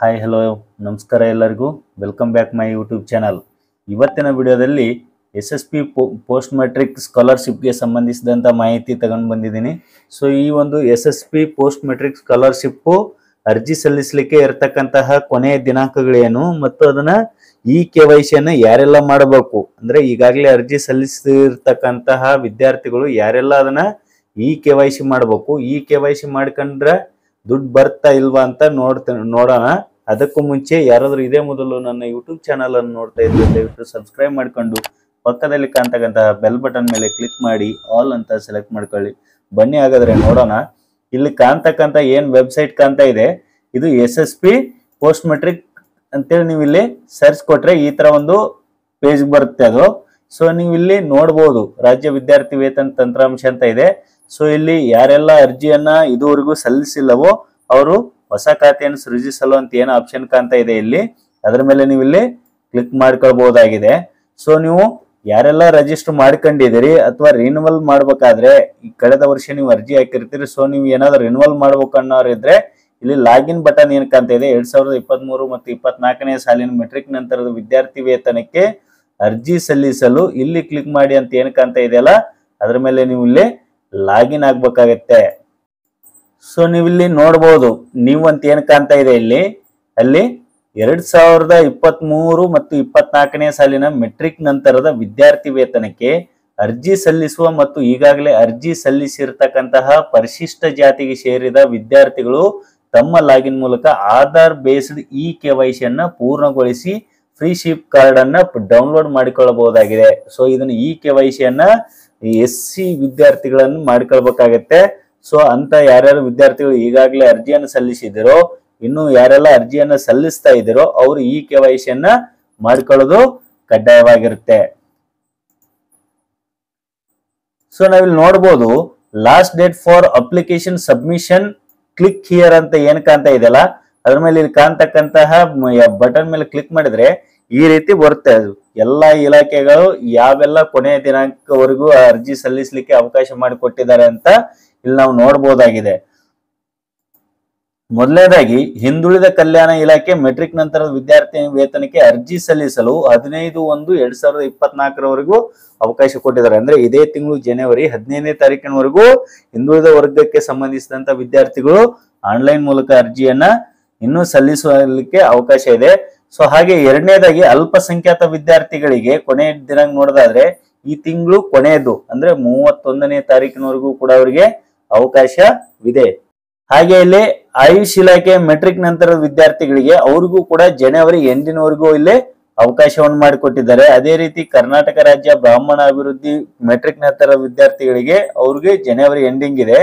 Hi hello ನಮಸ್ಕಾರ ಎಲ್ಲರಿಗೂ welcome back my YouTube channel. ಇವತ್ತಿನ ವಿಡಿಯೋದಲ್ಲಿ SSP ಪೋಸ್ಟ್ ಮೆಟ್ರಿಕ್ ಸ್ಕಾಲರ್ಶಿಪ್ಗೆ ಸಂಬಂಧಿಸಿದಂಥ ಮಾಹಿತಿ ತಗೊಂಡು ಬಂದಿದ್ದೀನಿ. ಸೊ ಈ ಒಂದು SSP ಪೋಸ್ಟ್ ಮೆಟ್ರಿಕ್ ಸ್ಕಾಲರ್ಶಿಪ್ಪು ಅರ್ಜಿ ಸಲ್ಲಿಸಲಿಕ್ಕೆ ಇರತಕ್ಕಂತಹ ಕೊನೆಯ ದಿನಾಂಕಗಳೇನು ಮತ್ತು ಅದನ್ನ KYC ಅನ್ನು ಯಾರೆಲ್ಲ ಮಾಡಬೇಕು ಅಂದ್ರೆ ಈಗಾಗಲೇ ಅರ್ಜಿ ಸಲ್ಲಿಸಿರ್ತಕ್ಕಂತಹ ವಿದ್ಯಾರ್ಥಿಗಳು ಯಾರೆಲ್ಲ ಅದನ್ನ KYC ಮಾಡಬೇಕು. KYC ಮಾಡ್ಕೊಂಡ್ರೆ ದುಡ್ಡು ಬರ್ತಾ ಇಲ್ವಾ ಅಂತ ನೋಡೋಣ. ಅದಕ್ಕೂ ಮುಂಚೆ ಯಾರಾದ್ರೂ ಇದೇ ಮೊದಲು ನನ್ನ ಯೂಟ್ಯೂಬ್ ಚಾನಲ್ ಅನ್ನು ನೋಡ್ತಾ ಇದ್ರೆ ದಯವಿಟ್ಟು ಸಬ್ಸ್ಕ್ರೈಬ್ ಮಾಡ್ಕೊಂಡು ಪಕ್ಕದಲ್ಲಿ ಕಾಣ್ತಕ್ಕಂತಹ ಬೆಲ್ ಬಟನ್ ಮೇಲೆ ಕ್ಲಿಕ್ ಮಾಡಿ ಆಲ್ ಅಂತ ಸೆಲೆಕ್ಟ್ ಮಾಡ್ಕೊಳ್ಳಿ. ಬನ್ನಿ ಹಾಗಾದ್ರೆ ನೋಡೋಣ. ಇಲ್ಲಿ ಕಾಣ್ತಕ್ಕಂತ ಏನ್ ವೆಬ್ಸೈಟ್ ಕಾಣ್ತಾ ಇದೆ ಇದು SSP ಪೋಸ್ಟ್ ಮೆಟ್ರಿಕ್ ಅಂತೇಳಿ ನೀವು ಇಲ್ಲಿ ಸರ್ಚ್ ಕೊಟ್ರೆ ಈ ತರ ಒಂದು ಪೇಜ್ ಬರುತ್ತೆ ಅದು. ಸೊ ನೀವು ಇಲ್ಲಿ ನೋಡ್ಬೋದು ರಾಜ್ಯ ವಿದ್ಯಾರ್ಥಿ ವೇತನ ತಂತ್ರಾಂಶ ಅಂತ ಇದೆ. ಸೊ ಇಲ್ಲಿ ಯಾರೆಲ್ಲ ಅರ್ಜಿಯನ್ನ ಇದುವರೆಗೂ ಸಲ್ಲಿಸಿಲ್ಲವೋ ಅವರು ಹೊಸ ಖಾತೆಯನ್ನು ಸೃಜಿಸಲು ಅಂತ ಏನು ಆಪ್ಷನ್ ಕಾಣ್ತಾ ಇದೆ ಇಲ್ಲಿ ಅದರ ಮೇಲೆ ನೀವು ಇಲ್ಲಿ ಕ್ಲಿಕ್ ಮಾಡ್ಕೊಳ್ಬಹುದಾಗಿದೆ. ಸೊ ನೀವು ಯಾರೆಲ್ಲ ರಿಜಿಸ್ಟರ್ ಮಾಡ್ಕೊಂಡಿದ್ದೀರಿ ಅಥವಾ ರಿನ್ಯೂವಲ್ ಮಾಡ್ಬೇಕಾದ್ರೆ ಈ ಕಳೆದ ವರ್ಷ ನೀವು ಅರ್ಜಿ ಹಾಕಿರ್ತೀರಿ. ಸೊ ನೀವು ಏನಾದ್ರು ರಿನ್ಯೂವಲ್ ಮಾಡ್ಬೇಕು ಅನ್ನೋರು ಇದ್ರೆ ಇಲ್ಲಿ ಲಾಗಿನ್ ಬಟನ್ ಏನ್ ಕಾಣ್ತಾ ಇದೆ 2023 ಮತ್ತು 24ನೇ ಸಾಲಿನ ಮೆಟ್ರಿಕ್ ನಂತರದ ವಿದ್ಯಾರ್ಥಿ ವೇತನಕ್ಕೆ ಅರ್ಜಿ ಸಲ್ಲಿಸಲು ಇಲ್ಲಿ ಕ್ಲಿಕ್ ಮಾಡಿ ಅಂತ ಏನ್ ಕಾಣ್ತಾ ಇದೆಯಲ್ಲ ಅದ್ರ ಮೇಲೆ ನೀವು ಇಲ್ಲಿ ಲಾಗಿನ್ ಆಗ್ಬೇಕಾಗತ್ತೆ. ಸೊ ನೀವಿಲ್ಲಿ ನೋಡ್ಬೋದು ನೀವು ಅಂತ ಏನ್ ಕಾಣ್ತಾ ಇದೆ ಇಲ್ಲಿ ಅಲ್ಲಿ 2023 ಮತ್ತು 24ನೇ ಸಾಲಿನ ಮೆಟ್ರಿಕ್ ನಂತರದ ವಿದ್ಯಾರ್ಥಿ ವೇತನಕ್ಕೆ ಅರ್ಜಿ ಸಲ್ಲಿಸುವ ಮತ್ತು ಈಗಾಗಲೇ ಅರ್ಜಿ ಸಲ್ಲಿಸಿರ್ತಕ್ಕಂತಹ ಪರಿಶಿಷ್ಟ ಜಾತಿಗೆ ಸೇರಿದ ವಿದ್ಯಾರ್ಥಿಗಳು ತಮ್ಮ ಲಾಗಿನ್ ಮೂಲಕ ಆಧಾರ್ ಬೇಸ್ಡ್ KYC ಅನ್ನ ಪೂರ್ಣಗೊಳಿಸಿ ಫ್ರೀ ಶಿಪ್ ಕಾರ್ಡ್ ಅನ್ನ ಡೌನ್ಲೋಡ್ ಮಾಡಿಕೊಳ್ಳಬಹುದಾಗಿದೆ. ಸೊ ಇದನ್ನ KYC ಅನ್ನ SC ವಿದ್ಯಾರ್ಥಿಗಳನ್ನು ಮಾಡ್ಕೊಳ್ಬೇಕಾಗತ್ತೆ. ಸೊ ಅಂತ ಯಾರ್ಯಾರು ವಿದ್ಯಾರ್ಥಿಗಳು ಈಗಾಗಲೇ ಅರ್ಜಿಯನ್ನು ಸಲ್ಲಿಸಿದಿರೋ ಇನ್ನು ಯಾರೆಲ್ಲ ಅರ್ಜಿಯನ್ನ ಸಲ್ಲಿಸ್ತಾ ಇದ್ದೀರೋ ಅವರು KYC ಅನ್ನ ಮಾಡ್ಕೊಳ್ಳೋದು ಕಡ್ಡಾಯವಾಗಿರುತ್ತೆ. ಸೊ ನಾವಿಲ್ಲಿ ನೋಡ್ಬೋದು last date for application submission click here ಅಂತ ಏನ್ ಕಾಣ್ತಾ ಇದೆಯಲ್ಲ ಅದ್ರ ಮೇಲೆ ಇಲ್ಲಿ ಕಾಣ್ತಕ್ಕಂತಹ ಬಟನ್ ಮೇಲೆ ಕ್ಲಿಕ್ ಮಾಡಿದ್ರೆ ಈ ರೀತಿ ಬರುತ್ತೆ. ಅದು ಎಲ್ಲಾ ಇಲಾಖೆಗಳು ಯಾವೆಲ್ಲ ಕೊನೆಯ ದಿನಾಂಕವರೆಗೂ ಅರ್ಜಿ ಸಲ್ಲಿಸಲಿಕ್ಕೆ ಅವಕಾಶ ಮಾಡಿಕೊಟ್ಟಿದ್ದಾರೆ ಅಂತ ಇಲ್ಲಿ ನಾವು ನೋಡಬಹುದಾಗಿದೆ. ಮೊದಲನೇದಾಗಿ ಹಿಂದುಳಿದ ಕಲ್ಯಾಣ ಇಲಾಖೆ ಮೆಟ್ರಿಕ್ ನಂತರದ ವಿದ್ಯಾರ್ಥಿ ವೇತನಕ್ಕೆ ಅರ್ಜಿ ಸಲ್ಲಿಸಲು 15/1/2024 ಅವಕಾಶ ಕೊಟ್ಟಿದ್ದಾರೆ. ಅಂದ್ರೆ ಇದೇ ತಿಂಗಳು ಜನವರಿ 15ನೇ ತಾರೀಕಿನವರೆಗೂ ಹಿಂದುಳಿದ ವರ್ಗಕ್ಕೆ ಸಂಬಂಧಿಸಿದಂತ ವಿದ್ಯಾರ್ಥಿಗಳು ಆನ್ಲೈನ್ ಮೂಲಕ ಅರ್ಜಿಯನ್ನ ಇನ್ನೂ ಸಲ್ಲಿಸಲಿಕ್ಕೆ ಅವಕಾಶ ಇದೆ. ಸೊ ಹಾಗೆ ಎರಡನೇದಾಗಿ ಅಲ್ಪಸಂಖ್ಯಾತ ವಿದ್ಯಾರ್ಥಿಗಳಿಗೆ ಕೊನೆಯ ದಿನಾಂಕ ನೋಡೋದಾದ್ರೆ ಈ ತಿಂಗಳು ಕೊನೆಯದು ಅಂದ್ರೆ 31ನೇ ತಾರೀಕಿನವರೆಗೂ ಕೂಡ ಅವರಿಗೆ ಅವಕಾಶವಿದೆ. ಹಾಗೆ ಇಲ್ಲಿ ಆಯುಷ್ ಇಲಾಖೆ ಮೆಟ್ರಿಕ್ ನಂತರದ ವಿದ್ಯಾರ್ಥಿಗಳಿಗೆ ಅವ್ರಿಗೂ ಕೂಡ ಜನವರಿ ಎಂಡಿನವರೆಗೂ ಇಲ್ಲಿ ಅವಕಾಶವನ್ನು ಮಾಡಿಕೊಟ್ಟಿದ್ದಾರೆ. ಅದೇ ರೀತಿ ಕರ್ನಾಟಕ ರಾಜ್ಯ ಬ್ರಾಹ್ಮಣ ಅಭಿವೃದ್ಧಿ ಮೆಟ್ರಿಕ್ ನಂತರ ವಿದ್ಯಾರ್ಥಿಗಳಿಗೆ ಅವ್ರಿಗೆ ಜನವರಿ ಎಂಡಿಂಗ್ ಇದೆ.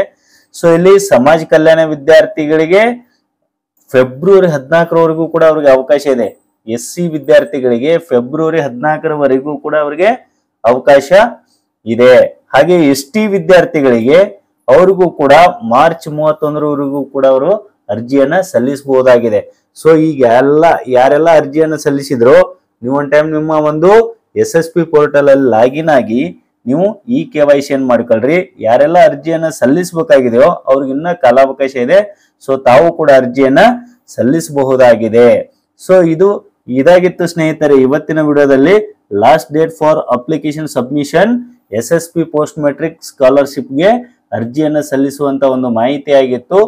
ಸೊ ಇಲ್ಲಿ ಸಮಾಜ ಕಲ್ಯಾಣ ವಿದ್ಯಾರ್ಥಿಗಳಿಗೆ ಫೆಬ್ರವರಿ 14ರವರೆಗೂ ಕೂಡ ಅವ್ರಿಗೆ ಅವಕಾಶ ಇದೆ. SC ವಿದ್ಯಾರ್ಥಿಗಳಿಗೆ ಫೆಬ್ರವರಿ 14ರವರೆಗೂ ಕೂಡ ಅವರಿಗೆ ಅವಕಾಶ ಇದೆ. ಹಾಗೆ ST ವಿದ್ಯಾರ್ಥಿಗಳಿಗೆ ಅವ್ರಿಗೂ ಕೂಡ ಮಾರ್ಚ್ 31ರವರೆಗೂ ಕೂಡ ಅವರು ಅರ್ಜಿಯನ್ನ ಸಲ್ಲಿಸಬಹುದಾಗಿದೆ. ಸೊ ಈಗ ಯಾರೆಲ್ಲ ಅರ್ಜಿಯನ್ನ ಸಲ್ಲಿಸಿದ್ರು ನೀವು ಒಂದು ಟೈಮ್ ನಿಮ್ಮ ಒಂದು SSP ಪೋರ್ಟಲ್ ಅಲ್ಲಿ ಲಾಗಿನ್ ಆಗಿ ನೀವು KYC ಅನ್ನು ಮಾಡ್ಕೊಳ್ರಿ. ಯಾರೆಲ್ಲ ಅರ್ಜಿಯನ್ನ ಸಲ್ಲಿಸಬೇಕಾಗಿದೆಯೋ ಅವ್ರಿಗೆ ಇನ್ನ ಕಾಲಾವಕಾಶ ಇದೆ. ಸೊ ತಾವು ಕೂಡ ಅರ್ಜಿಯನ್ನ ಸಲ್ಲಿಸಬಹುದಾಗಿದೆ. ಸೊ ಇದಾಗಿತ್ತು ಸ್ನೇಹಿತರೆ ಇವತ್ತಿನ ವಿಡಿಯೋದಲ್ಲಿ last date for application submission SSP post matric ಸ್ಕಾಲರ್ಶಿಪ್ಗೆ ಅರ್ಜಿಯನ್ನ ಸಲ್ಲಿಸುವಂತ ಒಂದು ಮಾಹಿತಿ ಆಗಿತ್ತು.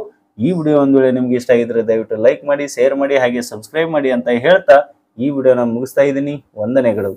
ಈ ವಿಡಿಯೋ ಒಂದು ವೇಳೆ ನಿಮ್ಗೆ ಇಷ್ಟ ಆಗಿದ್ರೆ ದಯವಿಟ್ಟು ಲೈಕ್ ಮಾಡಿ, ಶೇರ್ ಮಾಡಿ, ಹಾಗೆ ಸಬ್ಸ್ಕ್ರೈಬ್ ಮಾಡಿ ಅಂತ ಹೇಳ್ತಾ ಈ ವಿಡಿಯೋನ ಮುಗಿಸ್ತಾ ಇದ್ದೀನಿ. ವಂದನೆಗಳು.